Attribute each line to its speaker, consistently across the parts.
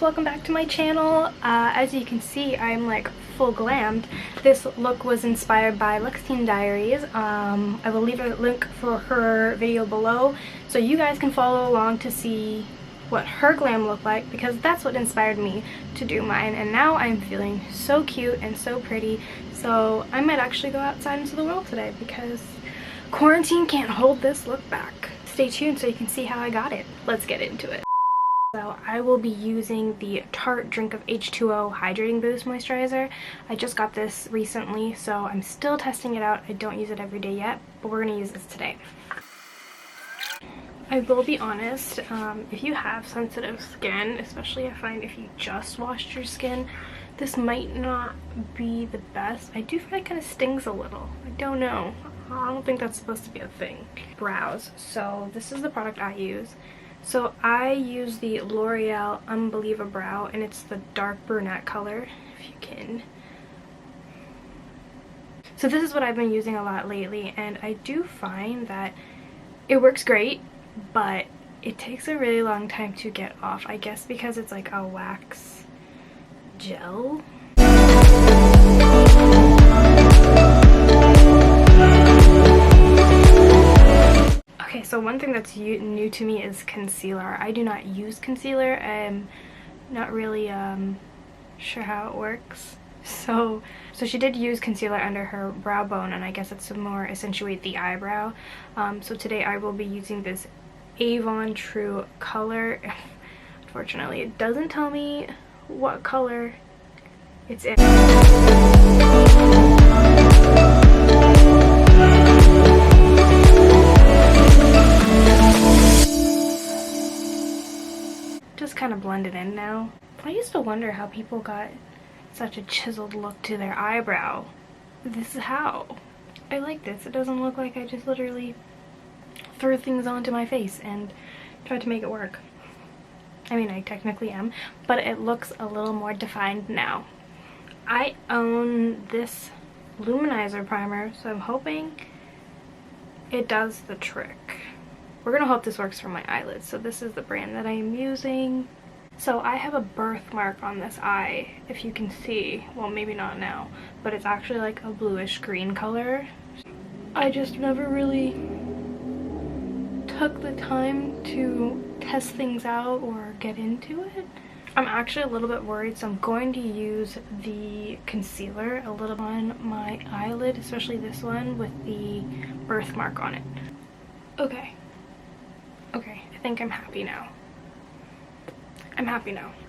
Speaker 1: guys, welcome back to my channel. As you can see, I'm like full glammed. This look was inspired by Luxtine Diaries. I will leave a link for her video below so you guys can follow along to see what her glam looked like, because that's what inspired me to do mine. And now I'm feeling so cute and so pretty, so I might actually go outside into the world today because quarantine can't hold this look back. Stay tuned so you can see how I got it. Let's get into it. So I will be using the Tarte Drink of H2O Hydrating Boost Moisturizer. I just got this recently, so I'm still testing it out. I don't use it every day yet, but we're going to use this today. I will be honest, if you have sensitive skin, especially I find if you just washed your skin, this might not be the best. I do find it kind of stings a little. I don't know. I don't think that's supposed to be a thing. Brows. So this is the product I use. So I use the L'Oreal Unbelieva brow, and it's the dark brunette color, if you can. So this is what I've been using a lot lately, and I do find that it works great, but it takes a really long time to get off. I guess because it's like a wax gel. Okay, so one thing that's new to me is concealer. I do not use concealer. I'm not really sure how it works. So she did use concealer under her brow bone, and I guess it's to more accentuate the eyebrow. So today I will be using this Avon True color. Unfortunately, it doesn't tell me what color it's in. Just kind of blended in now. I used to wonder how people got such a chiseled look to their eyebrow. This is how. I like this. It doesn't look like I just literally threw things onto my face and tried to make it work. I mean, I technically am, but it looks a little more defined now. I own this Luminizer primer, so I'm hoping it does the trick. We're gonna hope this works for my eyelids. So this is the brand that I am using. So I have a birthmark on this eye, if you can see. Well, maybe not now, but it's actually like a bluish green color. I just never really took the time to test things out or get into it. I'm actually a little bit worried, so I'm going to use the concealer a little on my eyelid, especially this one with the birthmark on it. Okay, I think I'm happy now.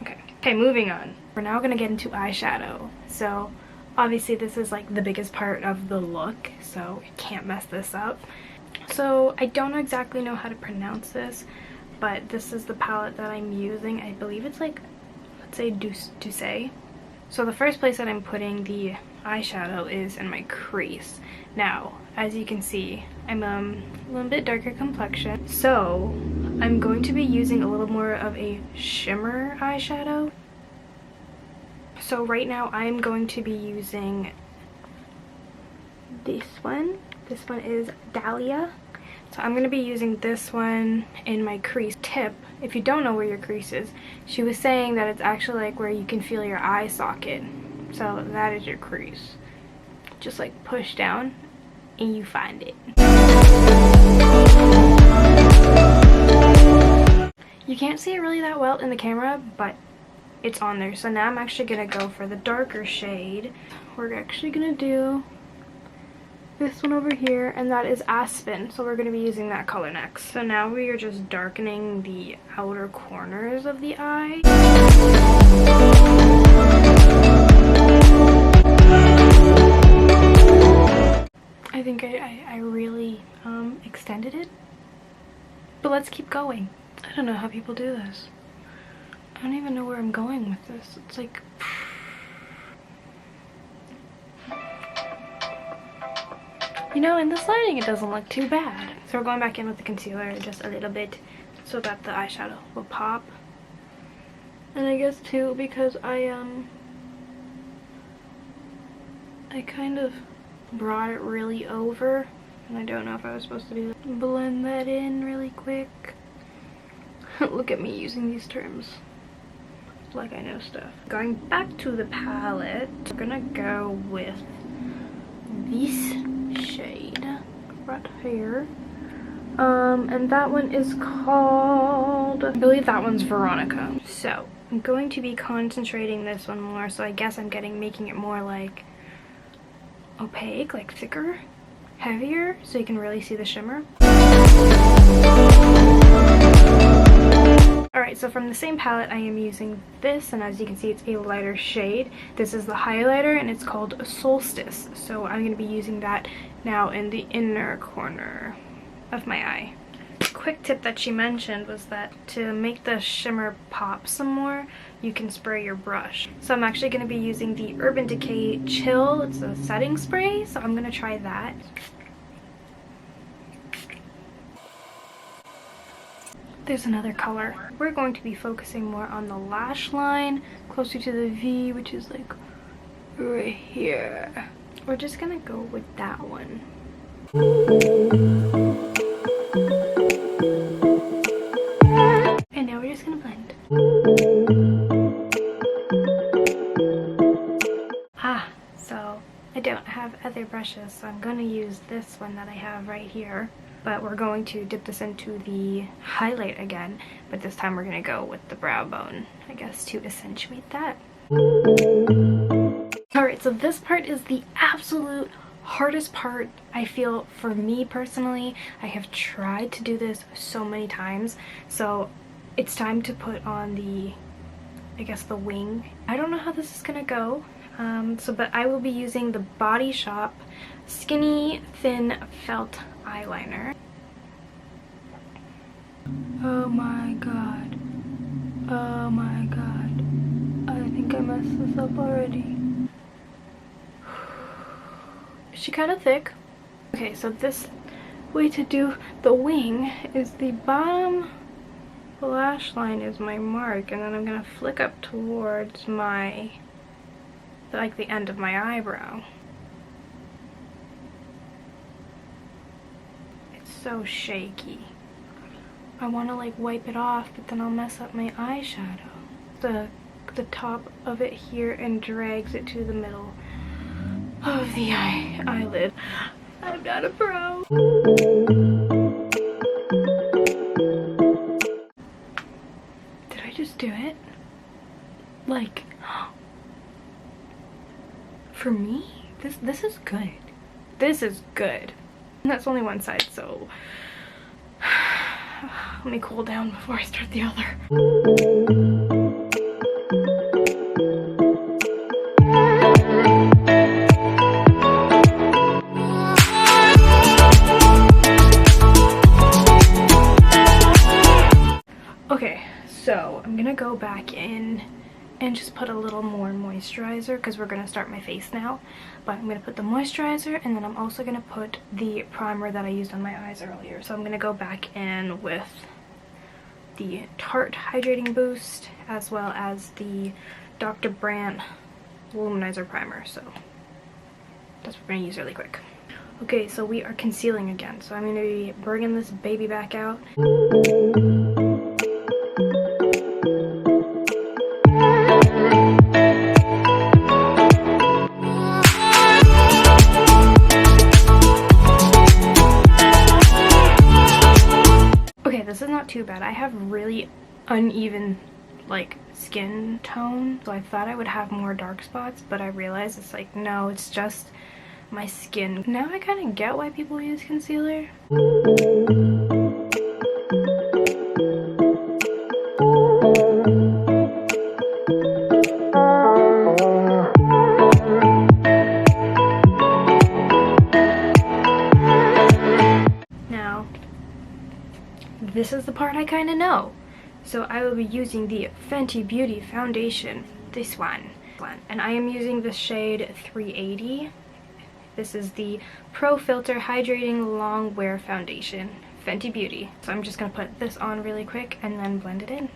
Speaker 1: Okay, moving on. We're now gonna get into eyeshadow. So obviously this is like the biggest part of the look, so you can't mess this up. So I don't exactly know how to pronounce this, but this is the palette that I'm using. I believe it's like, let's say Doucce. So the first place that I'm putting the eyeshadow is in my crease. Now, as you can see, I'm a little bit darker complexion, so I'm going to be using a little more of a shimmer eyeshadow. So right now I'm going to be using this one. This one is Dahlia. So I'm going to be using this one in my crease tip. If you don't know where your crease is, she was saying that it's actually like where you can feel your eye socket. So that is your crease. Just like push down and you find it. You can't see it really that well in the camera, but it's on there. So now I'm actually going to go for the darker shade. We're actually going to do this one over here, and that is Aspen, so we're going to be using that color next. So now we are just darkening the outer corners of the eye. I think I really extended it, but let's keep going. I don't know how people do this. I don't even know where I'm going with this. It's like, you know, in this lighting it doesn't look too bad. So we're going back in with the concealer just a little bit so that the eyeshadow will pop. And I guess too, because I kind of brought it really over, and I don't know if I was supposed to do that. Blend that in really quick. Look at me using these terms. like I know stuff. Going back to the palette, we're gonna go with this shade right here. And that one is called, I believe that one's Veronica. So I'm going to be concentrating this one more, so I guess I'm making it more like opaque, like thicker, heavier, so you can really see the shimmer. Alright, so from the same palette I am using this, and as you can see it's a lighter shade. This is the highlighter and it's called Solstice, so I'm going to be using that now in the inner corner of my eye. Quick tip that she mentioned was that to make the shimmer pop some more, you can spray your brush. So I'm actually going to be using the Urban Decay Chill. It's a setting spray, so I'm going to try that. There's another color. We're going to be focusing more on the lash line, closer to the V, which is like right here. We're just going to go with that one. And now we're just gonna blend. So I don't have other brushes, so I'm gonna use this one that I have right here. But we're going to dip this into the highlight again, but this time we're gonna go with the brow bone, I guess, to accentuate that. Alright, so this part is the absolute hardest part, I feel, for me personally. I have tried to do this so many times, so it's time to put on the, I guess, the wing. I don't know how this is gonna go, but I will be using the Body Shop Skinny Thin Felt Eyeliner. Oh my god. Oh my god. I think I messed this up already. Is she kind of thick? Okay, so this way to do the wing is the bottom lash line is my mark, and then I'm gonna flick up towards my, like, the end of my eyebrow. It's so shaky. I want to like wipe it off, but then I'll mess up my eyeshadow. The top of it here and drags it to the middle of the eyelid. I'm not a pro. Did I just do it? Like, for me, this is good. This is good. And that's only one side, so let me cool down before I start the other. Okay, so I'm gonna go back in and just put a little more moisturizer because we're gonna start my face now. But I'm gonna put the moisturizer, and then I'm also gonna put the primer that I used on my eyes earlier. So I'm gonna go back in with the Tarte Hydrating Boost as well as the Dr. Brandt Luminizer primer. So that's what we're gonna use really quick. Okay, so we are concealing again. So I'm gonna be bringing this baby back out. This is not too bad. I have really uneven like skin tone, so I thought I would have more dark spots, but I realized it's like, no, it's just my skin. Now I kind of get why people use concealer. This is the part I kind of know. So I will be using the Fenty Beauty foundation, this one. And I am using the shade 380. This is the Pro Filt'r Hydrating Longwear Foundation, Fenty Beauty. So I'm just going to put this on really quick and then blend it in.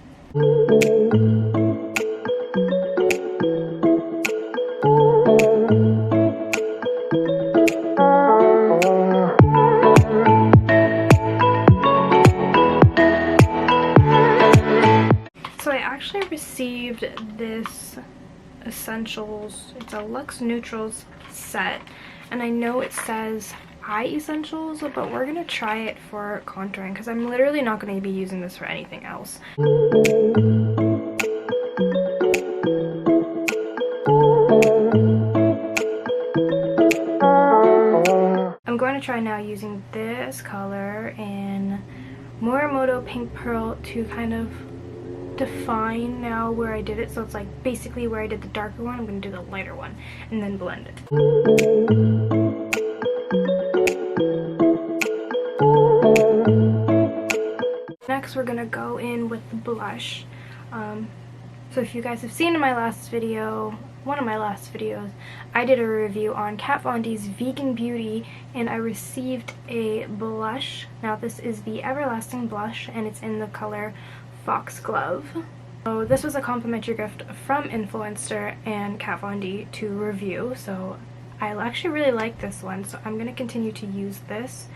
Speaker 1: Received Essentials. It's a Luxe Neutrals set, and I know it says eye essentials, but we're gonna try it for contouring because I'm literally not going to be using this for anything else. I'm going to try now using this color in Morimoto Pink Pearl to kind of define now where I did it. So it's like basically where I did the darker one, I'm going to do the lighter one and then blend it. Next we're going to go in with the blush. So if you guys have seen in my last video, one of my last videos, I did a review on Kat Von D's Vegan Beauty and I received a blush. Now this is the Everlasting blush and it's in the color Foxglove. So this was a complimentary gift from Influencer and Kat Von D to review, so I actually really like this one, so I'm going to continue to use this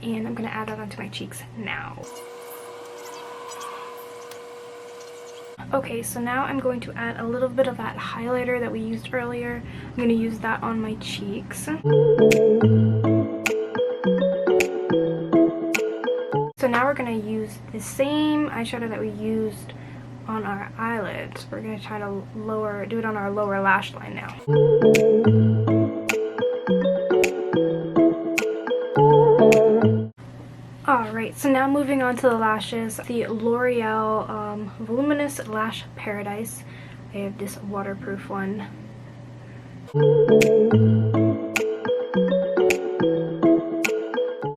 Speaker 1: and I'm going to add it onto my cheeks now. Okay, so now I'm going to add a little bit of that highlighter that we used earlier. I'm going to use that on my cheeks. So now we're going to use the same eyeshadow that we used on our eyelids. We're going to try to do it on our lower lash line now. Alright, so now moving on to the lashes. The L'Oreal Voluminous Lash Paradise. I have this waterproof one.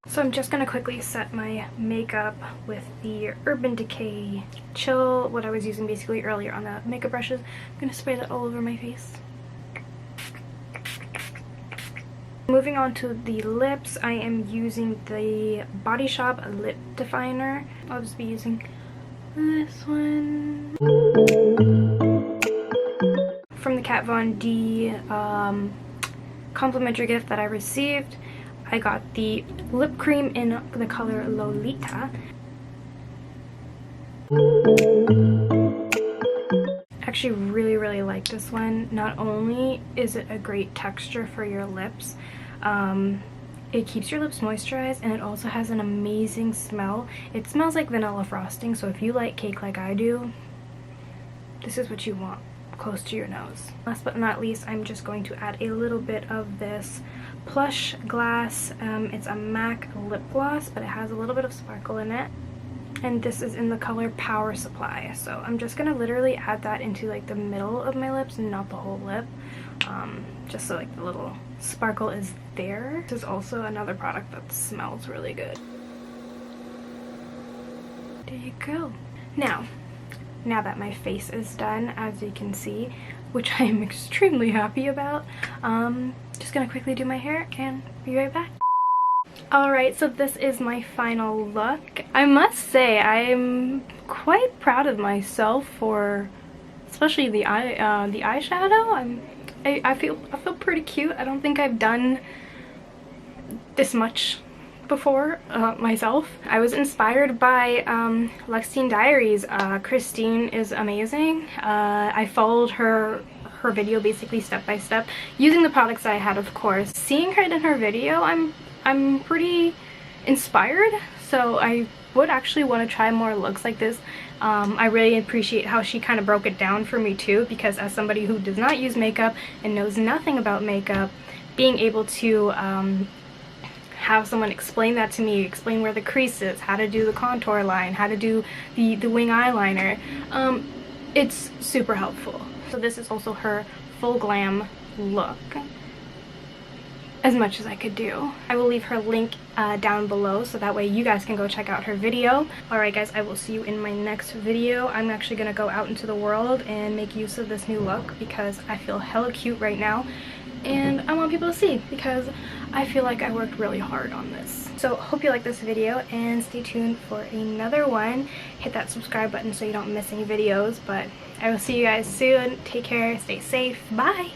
Speaker 1: So I'm just going to quickly set my makeup with the Urban Decay Chill, what I was using basically earlier on the makeup brushes. I'm going to spray that all over my face. Moving on to the lips, I am using the Body Shop Lip Definer. I'll just be using this one. From the Kat Von D complimentary gift that I received, I got the lip cream in the color Lolita. Actually really like this one. Not only is it a great texture for your lips, it keeps your lips moisturized and it also has an amazing smell. It smells like vanilla frosting, so if you like cake like I do, this is what you want close to your nose. Last but not least, I'm just going to add a little bit of this Plushglass. It's a MAC lip gloss, but it has a little bit of sparkle in it. And this is in the color Power Supply. So I'm just gonna literally add that into like the middle of my lips and not the whole lip. Just so like the little sparkle is there. This is also another product that smells really good. There you go. Now that my face is done, as you can see, which I am extremely happy about, just gonna quickly do my hair and be right back. Alright, so this is my final look. I must say I'm quite proud of myself for especially the eyeshadow. I feel pretty cute. I don't think I've done this much before myself. I was inspired by Luxtine Diaries. Christine is amazing. I followed her video basically step by step using the products I had, of course. Seeing her in her video, I'm pretty inspired, so I would actually want to try more looks like this. I really appreciate how she kind of broke it down for me too, because as somebody who does not use makeup and knows nothing about makeup, being able to have someone explain that to me, explain where the crease is, how to do the contour line, how to do the wing eyeliner, it's super helpful. So this is also her full glam look, as much as I could do. I will leave her link down below so that way you guys can go check out her video. Alright guys, I will see you in my next video. I'm actually going to go out into the world and make use of this new look because I feel hella cute right now and I want people to see because I feel like I worked really hard on this. So hope you like this video and stay tuned for another one. Hit that subscribe button so you don't miss any videos, but I will see you guys soon. Take care, stay safe, bye!